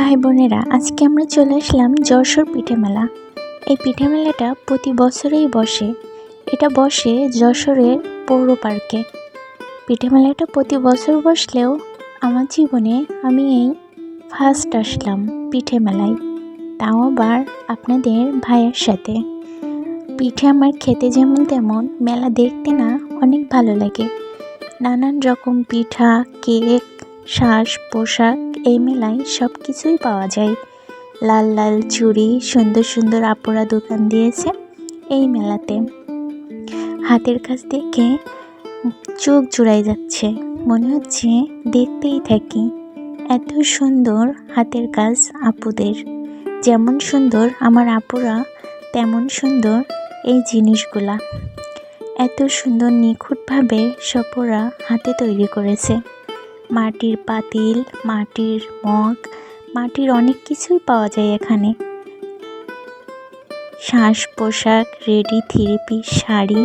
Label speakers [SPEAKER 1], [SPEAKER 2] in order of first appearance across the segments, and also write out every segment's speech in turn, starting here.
[SPEAKER 1] ভাই বোনেরা, আজকে আমরা চলে আসলাম যশোর পিঠে মেলা। এই পিঠে মেলাটা প্রতি বছরেই বসে। এটা বসে যশোরের পৌর পার্কে। পিঠে মেলাটা প্রতি বছর বসলেও আমার জীবনে আমি এই ফার্স্ট আসলাম পিঠে মেলায়, তাও আবার আপনাদের ভাইয়ের সাথে। পিঠে আমার খেতে যেমন তেমন, মেলা দেখতে না অনেক ভালো লাগে। নানান রকম পিঠা, কেক, সাজ পোশাক এই মেলায় সব কিছুই পাওয়া যায়। লাল লাল চুড়ি, সুন্দর সুন্দর আপুরা দোকান দিয়েছে এই মেলাতে। হাতের কাজ দেখে চোখ জুড়াই যাচ্ছে, মনে হচ্ছে দেখতেই থাকি। এত সুন্দর হাতের কাজ আপুদের, যেমন সুন্দর আমার আপুরা তেমন সুন্দর এই জিনিসগুলা। এত সুন্দর নিখুঁতভাবে সপরা হাতে তৈরি করেছে। মাটির পাতিল, মাটির মগ, মাটির অনেক কিছুই পাওয়া যায় এখানে। সাজ পোশাক, রেডি থ্রি পিস শাড়ি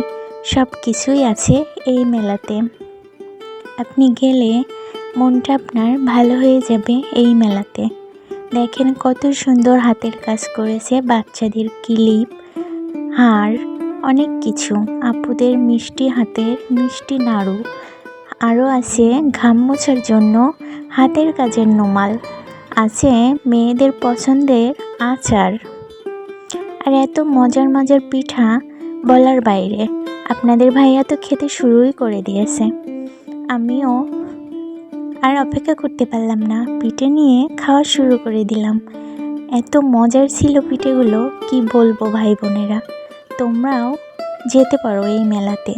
[SPEAKER 1] সব কিছুই আছে এই মেলাতে। আপনি গেলে মনটা আপনার ভালো হয়ে যাবে এই মেলাতে। দেখেন কত সুন্দর হাতের কাজ করেছে, বাচ্চাদের ক্লিপ, হার, অনেক কিছু। আপুদের মিষ্টি হাতের মিষ্টি নাড়ু, আরও আছে ঘাম মোছার জন্য হাতের কাজের রুমাল, আছে মেয়েদের পছন্দের আচার, আর এত মজার মজার পিঠা বলার বাইরে। আপনাদের ভাইয়া তো খেতে শুরুই করে দিয়েছে। আমিও আর অপেক্ষা করতে পারলাম না, পিঠে নিয়ে খাওয়া শুরু করে দিলাম। এত মজার ছিল পিঠেগুলো, কি বলবো ভাই বোনেরা। তোমরাও যেতে পারো এই মেলাতে।